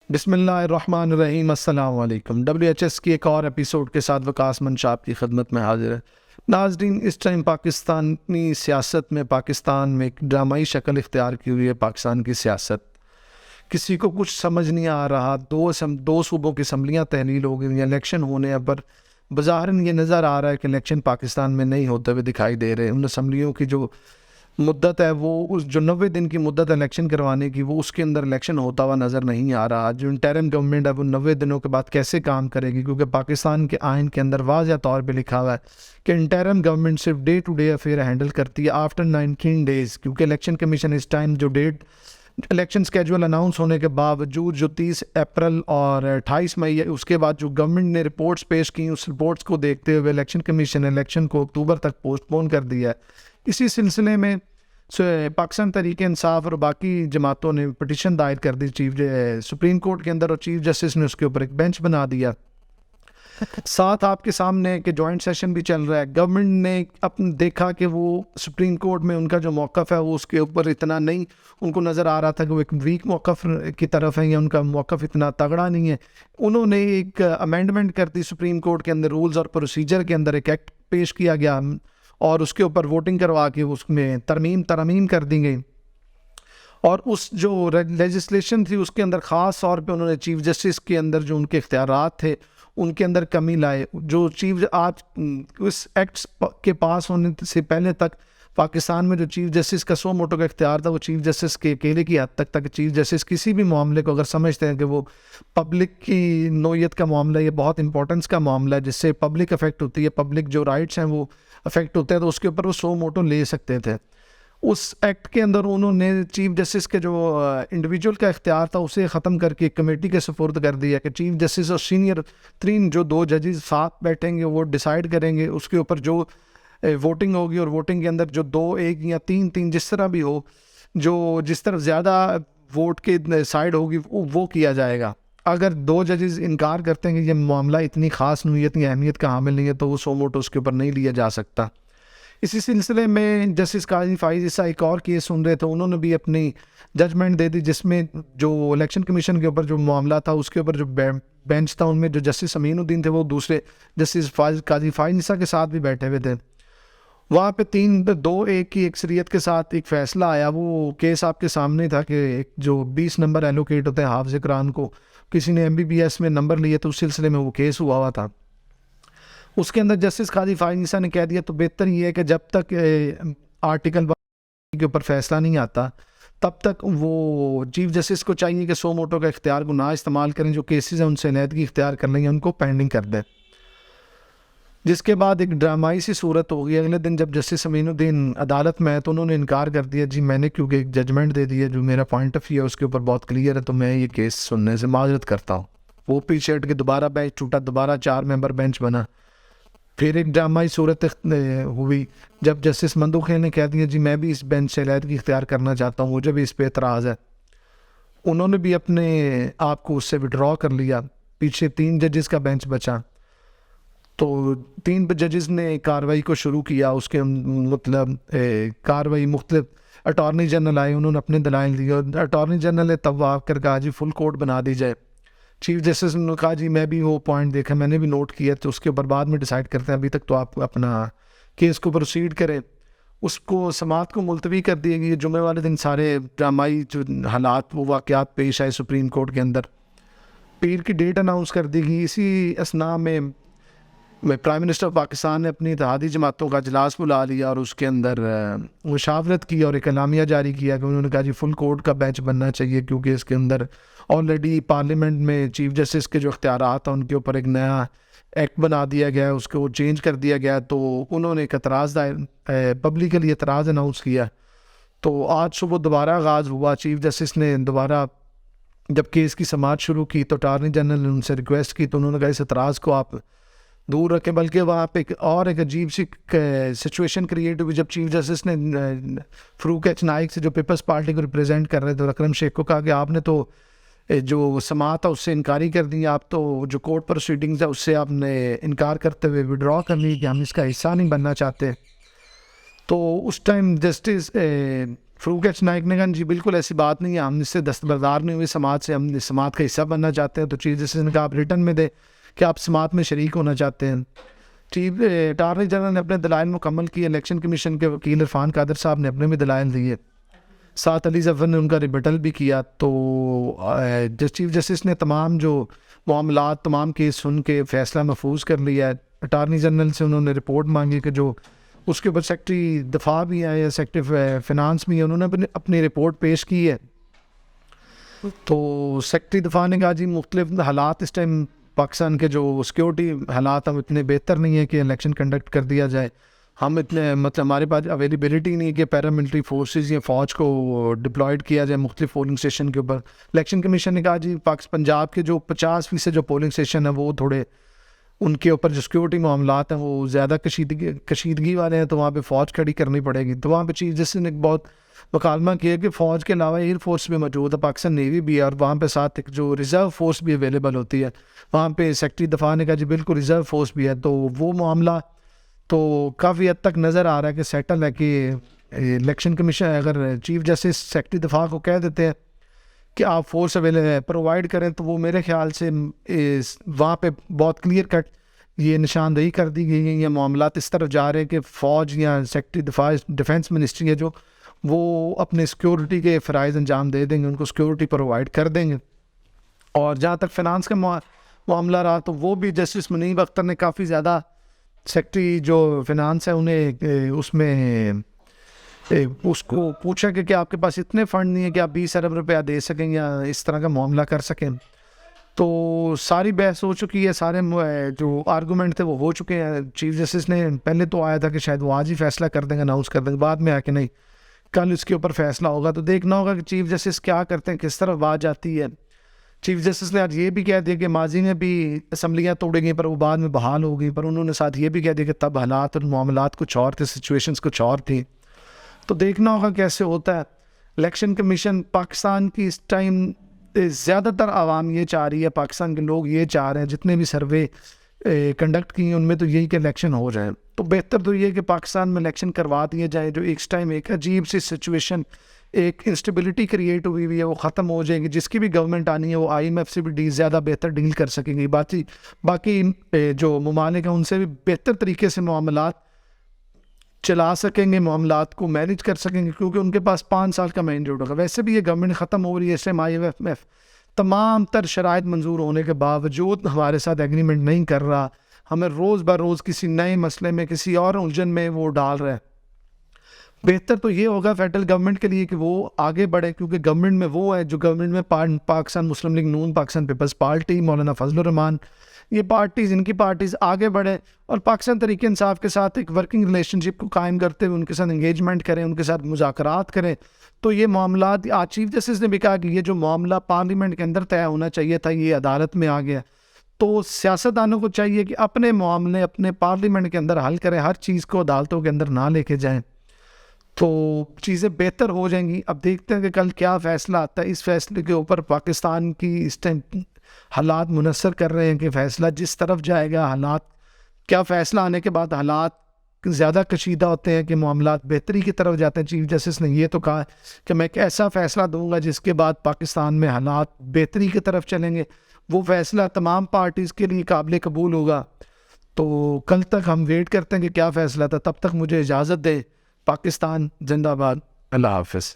بسم اللہ الرحمن الرحیم۔ السلام علیکم۔ WHS کی ایک اور ایپیسوڈ کے ساتھ وقاص منشا آپ کی خدمت میں حاضر ہے۔ ناظرین، اس ٹائم پاکستانی سیاست میں پاکستان میں ایک ڈرامائی شکل اختیار کی ہوئی ہے۔ پاکستان کی سیاست کسی کو کچھ سمجھ نہیں آ رہا۔ دو صوبوں کی اسمبلیاں تحلیل ہو گئی ہیں، الیکشن ہونے ہیں، پر بظاہراً یہ نظر آ رہا ہے کہ الیکشن پاکستان میں نہیں ہوتے ہوئے دکھائی دے رہے۔ ان اسمبلیوں کی جو مدت ہے وہ جو 90 دن کی مدت الیکشن کروانے کی، وہ اس کے اندر الیکشن ہوتا ہوا نظر نہیں آ رہا۔ جو انٹرم گورنمنٹ ہے وہ 90 دنوں کے بعد کیسے کام کرے گی، کیونکہ پاکستان کے آئین کے اندر واضح طور پہ لکھا ہوا ہے کہ انٹرم گورنمنٹ صرف day to day affair handle کرتی ہے آفٹر 19 ڈیز، کیونکہ الیکشن کمیشن اس ٹائم جو ڈیٹ الیکشن اسکیجول اناؤنس ہونے کے باوجود جو 30 اپریل اور 28 مئی ہے، اس کے بعد جو گورنمنٹ نے رپورٹس پیش کی، اس رپورٹس کو دیکھتے ہوئے الیکشن کمیشن نے الیکشن کو اکتوبر تک پوسٹ پون کر دیا ہے۔ اسی سلسلے میں پاکستان تحریک انصاف اور باقی جماعتوں نے پٹیشن دائر کر دی سپریم کورٹ کے اندر، اور چیف جسٹس نے اس کے اوپر ایک بینچ بنا دیا۔ ساتھ آپ کے سامنے کہ جوائنٹ سیشن بھی چل رہا ہے۔ گورنمنٹ نے دیکھا کہ وہ سپریم کورٹ میں ان کا جو موقف ہے وہ اس کے اوپر اتنا نہیں، ان کو نظر آ رہا تھا کہ وہ ایک ویک موقف کی طرف ہے، یا ان کا موقف اتنا تگڑا نہیں ہے۔ انہوں نے ایک امینڈمنٹ کر دی سپریم کورٹ کے اندر، رولز اور پروسیجر کے اندر ایک ایکٹ پیش کیا گیا، اور اس کے اوپر ووٹنگ کروا کے اس میں ترمیم کر دی گئی، اور اس جو لیجسلیشن تھی اس کے اندر خاص طور پہ انہوں نے چیف جسٹس کے اندر جو ان کے اختیارات تھے ان کے اندر کمی لائے۔ جو آج اس ایکٹس کے پاس ہونے سے پہلے تک پاکستان میں جو چیف جسٹس کا سو موٹو کا اختیار تھا، وہ چیف جسٹس کے اکیلے کی حد تک چیف جسٹس کسی بھی معاملے کو اگر سمجھتے ہیں کہ وہ پبلک کی نوعیت کا معاملہ ہے، یہ بہت امپورٹنس کا معاملہ ہے جس سے پبلک افیکٹ ہوتی ہے، پبلک جو رائٹس ہیں وہ افیکٹ ہوتے ہیں، تو اس کے اوپر وہ سو موٹو لے سکتے تھے۔ اس ایکٹ کے اندر انہوں نے چیف جسٹس کے جو انڈیویجول کا اختیار تھا اسے ختم کر کے ایک کمیٹی کے سپرد کر دیا کہ چیف جسٹس اور سینئر ترین جو 2 ججز ساتھ بیٹھیں گے، وہ ڈیسائیڈ کریں گے، اس کے اوپر جو ووٹنگ ہوگی، اور ووٹنگ کے اندر جو 2 1 یا 3 جس طرح بھی ہو، جو جس طرف زیادہ ووٹ کے سائڈ ہوگی وہ کیا جائے گا۔ اگر 2 ججز انکار کرتے ہیں کہ یہ معاملہ اتنی خاص نوعیت کی اہمیت کا حامل نہیں ہے، تو وہ سو موٹو اس کے اوپر نہیں لیا جا سکتا۔ اسی سلسلے میں جسٹس قاضی فائز عیسیٰ ایک اور کیس سن رہے تھے، انہوں نے بھی اپنی ججمنٹ دے دی، جس میں جو الیکشن کمیشن کے اوپر جو معاملہ تھا اس کے اوپر جو بینچ تھا، ان میں جو جسٹس امین الدین تھے وہ دوسرے جسٹس قاضی فائز عیسیٰ کے ساتھ بھی بیٹھے ہوئے تھے۔ وہاں پہ 2-1 کی اکثریت کے ساتھ ایک فیصلہ آیا۔ وہ کیس آپ کے سامنے تھا کہ ایک جو 20 نمبر ایلوکیٹ ہوتے ہیں حافظ قرآن کو، کسی نے MBBS میں نمبر لیے تو اس سلسلے میں وہ کیس ہوا تھا۔ اس کے اندر جسٹس قاضی فائز عیسیٰ نے کہہ دیا تو بہتر یہ ہے کہ جب تک آرٹیکل کے اوپر فیصلہ نہیں آتا تب تک وہ چیف جسٹس کو چاہیے کہ سو موٹو کا اختیار کو نہ استعمال کریں، جو کیسز ہیں ان سے علیحدگی اختیار کر لیں گے، ان کو پینڈنگ کر دیں۔ جس کے بعد ایک ڈرامائی سی صورت ہو گئی۔ اگلے دن جب جسٹس امین الدین عدالت میں ہے تو انہوں نے انکار کر دیا، جی میں نے کیونکہ ایک ججمنٹ دے دی ہے جو میرا پوائنٹ آف ویو ہے اس کے اوپر بہت کلیئر ہے، تو میں یہ کیس سننے سے معذرت کرتا ہوں۔ وہ پیچھے ہٹ کے دوبارہ بینچ ٹوٹا، دوبارہ 4 ممبر بینچ بنا۔ پھر ایک ڈرامائی صورت ہوئی جب جسٹس مندوخیل نے کہہ دیا جی میں بھی اس بینچ سے علیحدگی اختیار کرنا چاہتا ہوں، مجھے بھی اس پہ اعتراض ہے۔ انہوں نے بھی اپنے آپ کو اس سے وڈرا کر لیا، پیچھے 3 ججز کا بینچ بچا، تو 3 ججز نے کاروائی کو شروع کیا۔ اس کے مطلب کاروائی مختلف اٹارنی جنرل آئے، انہوں نے اپنے دلائل دیے، اور اٹارنی جنرل نے طواف کر کہا جی فل کورٹ بنا دی جائے۔ چیف جسٹس نے کہا جی میں بھی وہ پوائنٹ دیکھا، میں نے بھی نوٹ کیا، تو اس کے اوپر بعد میں ڈیسائیڈ کرتے ہیں، ابھی تک تو آپ اپنا کیس کو پروسیڈ کریں۔ اس کو سماعت کو ملتوی کر دیا گیا۔ جمعے والے دن سارے ڈرامائی جو حالات وہ واقعات پیش آئے سپریم کورٹ کے اندر، پیر کی ڈیٹ اناؤنس کر دی گئی۔ اسی اثناء میں پرائم منسٹر پاکستان نے اپنی اتحادی جماعتوں کا اجلاس بلا لیا اور اس کے اندر مشاورت کی اور ایک اعلامیہ جاری کیا کہ انہوں نے کہا جی فل کورٹ کا بینچ بننا چاہیے، کیونکہ اس کے اندر آلریڈی پارلیمنٹ میں چیف جسٹس کے جو اختیارات ہیں ان کے اوپر ایک نیا ایکٹ بنا دیا گیا ہے، اس کو چینج کر دیا گیا۔ تو انہوں نے ایک اعتراض پبلکلی اعتراض اناؤنس کیا۔ تو آج صبح دوبارہ آغاز ہوا۔ چیف جسٹس نے دوبارہ جب کیس کی سماعت شروع کی تو اٹارنی جنرل نے ان سے ریکویسٹ کی، تو انہوں نے کہا اس اعتراض کو آپ دور رکھیں، بلکہ وہاں پہ ایک عجیب سی سچویشن کریٹ ہوئی جب چیف جسٹس نے فروق ایچ نائک سے جو پیپلز پارٹی کو ریپرزینٹ کر رہے تھے اکرم شیخ کو کہا کہ آپ نے تو جو سماعت ہے اس سے انکاری کر دی، آپ تو جو کورٹ پروسیڈنگز ہے اس سے آپ نے انکار کرتے ہوئے وڈرا کر لی کہ ہم اس کا حصہ نہیں بننا چاہتے۔ تو اس time justice Farooq H Naik نے کہا جی بالکل ایسی بات نہیں ہے, ہم اس سے دستبردار نہیں ہوئے سماعت سے, ہم اس سماعت کا حصہ بننا چاہتے ہیں. تو چیف جسٹس نے کہا آپ ریٹرن میں دیں کہ آپ سماعت میں شریک ہونا چاہتے ہیں. چیف اٹارنی جنرل نے اپنے دلائل مکمل کیے. الیکشن کمیشن کے وکیل عرفان قادر صاحب نے اپنے بھی دلائل دیے, ساتھ علی ظفر نے ان کا ریبٹل بھی کیا. تو چیف جسٹس نے تمام جو معاملات, تمام کیس سن کے فیصلہ محفوظ کر لیا ہے. اٹارنی جنرل سے انہوں نے رپورٹ مانگی کہ جو اس کے اوپر سیکٹری دفاع بھی ہیں یا سیکٹری فنانس بھی ہیں, انہوں نے اپنی رپورٹ پیش کی ہے. تو سیکٹری دفاع نے کہا جی مختلف حالات اس ٹائم پاکستان کے جو سیکورٹی حالات ہم اتنے بہتر نہیں ہیں کہ الیکشن کنڈکٹ کر دیا جائے. ہم اتنے مطلب ہمارے پاس اویلیبلٹی نہیں ہے کہ پیراملٹری فورسز یا فوج کو ڈپلائڈ کیا جائے مختلف پولنگ اسٹیشن کے اوپر. الیکشن کمیشن نے کہا جی پنجاب کے جو 50% جو پولنگ اسٹیشن ہیں وہ تھوڑے ان کے اوپر جو سیکورٹی معاملات ہیں وہ زیادہ کشیدگی والے ہیں, تو وہاں پہ فوج کھڑی کرنی پڑے گی. تو وہاں پہ چیف جسٹس نے بہت مکالمہ کیا کہ فوج کے علاوہ ایئر فورس بھی موجود ہے, پاکستان نیوی بھی ہے, اور وہاں پہ ساتھ ایک جو ریزرو فورس بھی اویلیبل ہوتی ہے. وہاں پہ سیکٹری دفاع نے کہا جی بالکل ریزرو فورس بھی ہے. تو وہ معاملہ تو کافی حد تک نظر آ رہا ہے کہ سیٹل ہے کہ الیکشن کمیشن اگر چیف جسٹس سیکٹری دفاع کو کہہ دیتے ہیں کہ آپ فورس پرووائڈ کریں, تو وہ میرے خیال سے وہاں پہ بہت کلیئر کٹ یہ نشاندہی کر دی گئی ہے. یہ معاملات اس طرف جا رہے ہیں کہ فوج یا سیکٹری دفاع ڈیفینس منسٹری ہے جو وہ اپنے سیکورٹی کے فرائض انجام دے دیں گے, ان کو سیکورٹی پرووائڈ کر دیں گے. اور جہاں تک فنانس کا معاملہ رہا تو وہ بھی جسٹس منیب اختر نے کافی زیادہ سیکٹری جو فنانس ہے انہیں اس میں اس کو پوچھا کہ کیا آپ کے پاس اتنے فنڈ نہیں ہے کہ آپ 20 ارب روپیہ دے سکیں یا اس طرح کا معاملہ کر سکیں. تو ساری بحث ہو چکی ہے, سارے جو آرگومنٹ تھے وہ ہو چکے ہیں. چیف جسٹس نے پہلے تو آیا تھا کہ شاید وہ آج ہی فیصلہ کر دیں گے, اناؤنس کر دیں گے, بعد میں آ کے نہیں کل اس کے اوپر فیصلہ ہوگا. تو دیکھنا ہوگا کہ چیف جسٹس کیا کرتے ہیں, کس طرح بات جاتی ہے. چیف جسٹس نے آج یہ بھی کہہ دیا کہ ماضی میں بھی اسمبلیاں توڑی گئیں پر وہ بعد میں بحال ہو گئی, پر انہوں نے ساتھ یہ بھی کہہ دیا کہ تب حالات اور معاملات کچھ اور تھے, سچویشنز کچھ اور تھی. تو دیکھنا ہوگا کیسے ہوتا ہے. الیکشن کمیشن پاکستان کی اس ٹائم زیادہ تر عوام یہ چاہ رہی ہے, پاکستان کے لوگ یہ چاہ رہے ہیں, جتنے بھی سروے کنڈکٹ کی ہیں ان میں تو یہی کہ الیکشن ہو جائے. تو بہتر تو یہ کہ پاکستان میں الیکشن کروا دیے جائے. جو اس ٹائم ایک عجیب سی سچویشن, ایک انسٹیبلٹی کریٹ ہوئی ہے, وہ ختم ہو جائے گی. جس کی بھی گورنمنٹ آنی ہے وہ IMF سے بھی زیادہ بہتر ڈیل کر سکیں گی. باقی جو ممالک ہیں ان سے بھی بہتر طریقے سے معاملات چلا سکیں گے, معاملات کو مینیج کر سکیں گے, کیونکہ ان کے پاس 5 سال کا مینڈیٹ ہوگا. ویسے بھی یہ گورنمنٹ ختم ہو رہی ہے اس ٹائم. IMF تمام تر شرائط منظور ہونے کے باوجود ہمارے ساتھ ایگریمنٹ نہیں کر رہا, ہمیں روز بروز کسی نئے مسئلے میں, کسی اور الجھن میں وہ ڈال رہا ہے. بہتر تو یہ ہوگا فیڈرل گورنمنٹ کے لیے کہ وہ آگے بڑھے, کیونکہ گورنمنٹ میں وہ ہے جو گورنمنٹ میں پاکستان مسلم لیگ نون, پاکستان پیپلز پارٹی, مولانا فضل الرحمان, یہ پارٹیز, ان کی پارٹیز آگے بڑھیں اور پاکستان تحریک انصاف کے ساتھ ایک ورکنگ ریلیشن شپ کو قائم کرتے ہوئے ان کے ساتھ انگیجمنٹ کریں, ان کے ساتھ مذاکرات کریں. تو یہ معاملات آج چیف جسٹس نے بھی کہا کہ یہ جو معاملہ پارلیمنٹ کے اندر طے ہونا چاہیے تھا یہ عدالت میں آ گیا. تو سیاستدانوں کو چاہیے کہ اپنے معاملے اپنے پارلیمنٹ کے اندر حل کریں, ہر چیز کو عدالتوں کے اندر نہ لے کے جائیں, تو چیزیں بہتر ہو جائیں گی. اب دیکھتے ہیں کہ کل کیا فیصلہ آتا ہے. اس فیصلے کے اوپر پاکستان کی اس ٹائم حالات منحصر کر رہے ہیں کہ فیصلہ جس طرف جائے گا, حالات کیا فیصلہ آنے کے بعد حالات زیادہ کشیدہ ہوتے ہیں کہ معاملات بہتری کی طرف جاتے ہیں. چیف جسٹس نے یہ تو کہا کہ میں ایک ایسا فیصلہ دوں گا جس کے بعد پاکستان میں حالات بہتری کی طرف چلیں گے. وہ فیصلہ تمام پارٹیز کے لیے قابل قبول ہوگا. تو کل تک ہم ویٹ کرتے ہیں کہ کیا فیصلہ تھا. تب تک مجھے اجازت دے. پاکستان زندہ باد. اللہ حافظ.